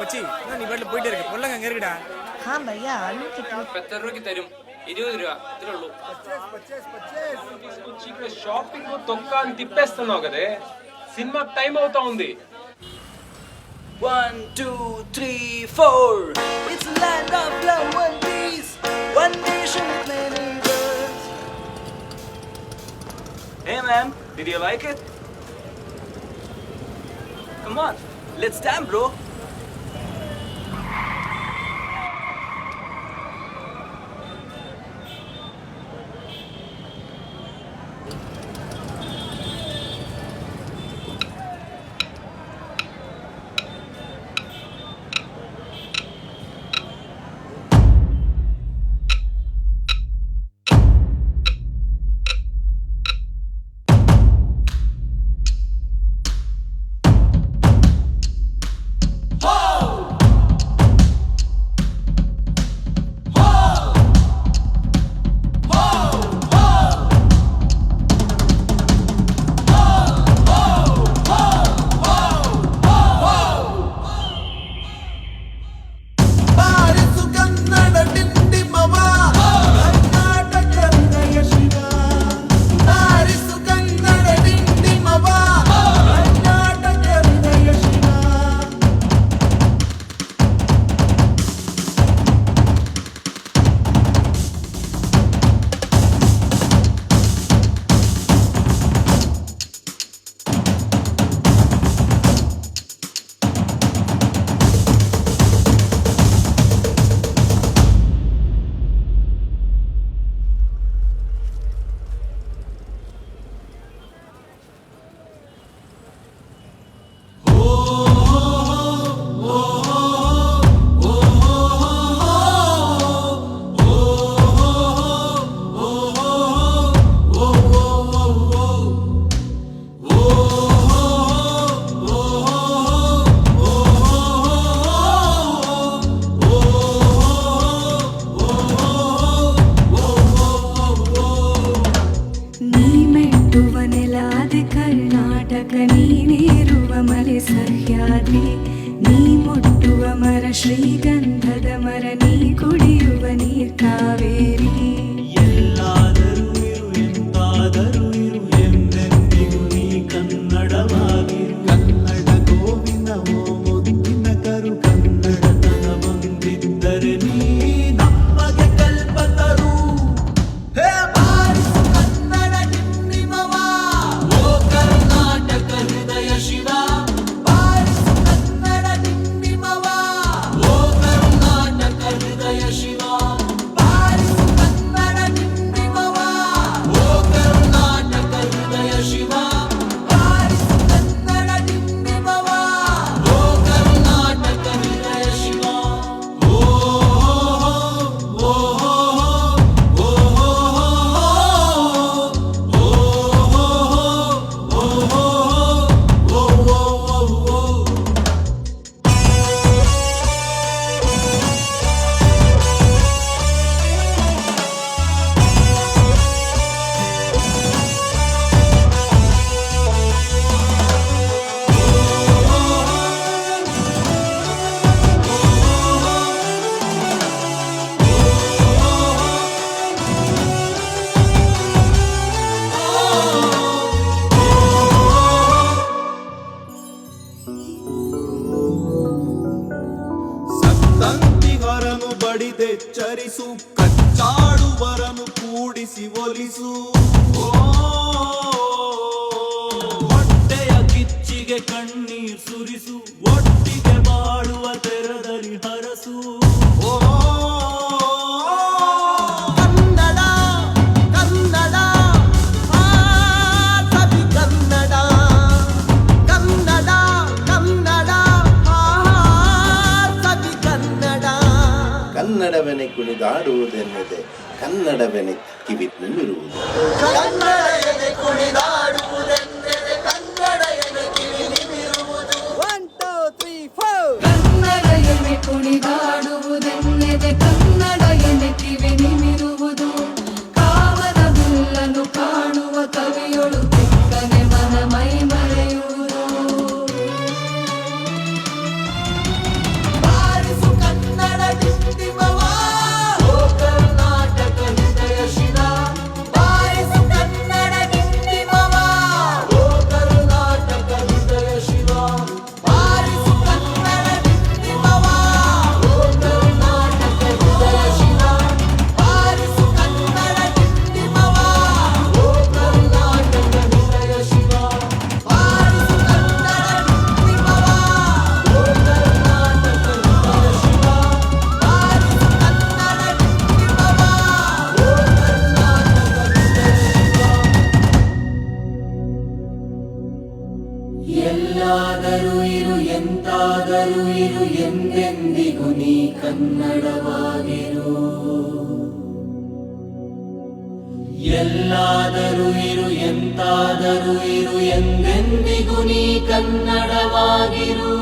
മച്ചി നീ വീട്ടിൽ പോയിട്ട് ഇരിക്കും കൊല്ലം കയറിടാ हाँ भैया आलू कितने 70 രൂപയ്ക്ക് തരും 20 രൂപ ഇത്രേ ഉള്ളൂ షాపింగ్ తొక్క అని తిప్పేస్తున్నావు కదే సినిమా టైం అవుతా ఉంది 1, 2, 3, 4. It's a land of love, one peace, one nation with many words. Hey man, did you like it? Come on, let's dance, bro. Karnataka ನೀನೇರುವ ಮಲೆ ಸಹ್ಯಾದ್ರಿ ನೀ ಮುಟ್ಟುವ ಮರ ಶ್ರೀಗಂಧದ ಮರ ನೀ ಕುಡಿಯುವ ನೀರ್ ಕಾವೇರಿ ಎಲ್ಲಾದರೂ ಇರು ಎಂತಾದರೂ ಇರು ಎಂದೆಂದಿಗೂ ನೀ ಕನ್ನಡವಾಗಿರು ಕನ್ನಡ ಗೋವಿಂದವೋ ಮುದ್ದಿನ ಕರು ಕನ್ನಡತನ ಬಂದಿದ್ದರೆ ನೀ ನಮಗೆ ಕಲ್ಪತರು ಹೇ ಬಾರಿಸು ಕನ್ನಡ ನಿಮ್ಮಿಮವ ಓ ಕರ್ನಾಟಕ ಹೃದಯ ಶಿವ ಬಾರಿಸು ಕನ್ನಡ ನಿಮ್ಮಿಮವ ಓ ಕರ್ನಾಟಕ ಹೃದಯ ಶಿವ ಬಾರಿಸು ಕನ್ನಡ ನಿಮ್ಮಿಮವ ಓ ಕರ್ನಾಟಕ ಹೃದಯ ಶಿವ ಬಾರಿಸು ಕನ್ನಡ ನಿಮ್ಮಿಮವ ಓ ಕರ್ನಾಟಕ ಹೃದಯ ಶಿವ ಓ ಓ ಸಂತಂತಿಗರನು ಬಡಿದೆಚ್ಚರಿಸು ಕಚ್ಚಾಡುವರನು ಕೂಡಿಸಿ ಒಲಿಸು ಹೊಟ್ಟೆಯ ಕಿಚ್ಚಿಗೆ ಕಣ್ಣೀರ್ ಸುರಿಸು ಒಟ್ಟಿಗೆ ಬಾಳುವ ತೆರದಲ್ಲಿ ಹರಸು ಕನ್ನಡ ಕನ್ನಡ ಆ ಸವಿ ಕನ್ನಡ ಕನ್ನಡ ಕನ್ನಡ ಆ ಸವಿ ಕನ್ನಡ ಕನ್ನಡವೆನೆ ಕುಣಿದಾಡುವುದೆನ್ನದೆ ಕನ್ನಡವೆನೆ ಕಿವಿ ನಿಮಿರುವುದು ಕನ್ನಡ ಎದೆ ಕುಣಿದಾಡುವುದೆಂದರೆ ಕನ್ನಡ ಎದೆ ಕಿವಿ ನಿಮಿರುವುದು 1 2 3 4 ಕನ್ನಡ ಎನೆ ಕುಣಿದಾಡುವುದೆನ್ನೆದೆ ಕನ್ನಡ ಎನೆ ಕಿವಿ ನಿಮಿರುವುದು ಕಾವನ ಹುಲ್ಲನ್ನು ಕಾಣುವ ಕವಿಯೊಳು ಬೆಕ್ಕನೆ ಮನ ಮೈ ಮರೆಯುವುದು ಇರು ಎಂತಾದರೂ ಇರು ಎಂದೆಂದಿಗೂ ನೀ ಕನ್ನಡವಾಗಿರು ಎಲ್ಲಾದರೂ ಇರು ಎಂತಾದರೂ ಇರು ಎಂದೆಂದಿಗೂ ನೀ ಕನ್ನಡವಾಗಿರು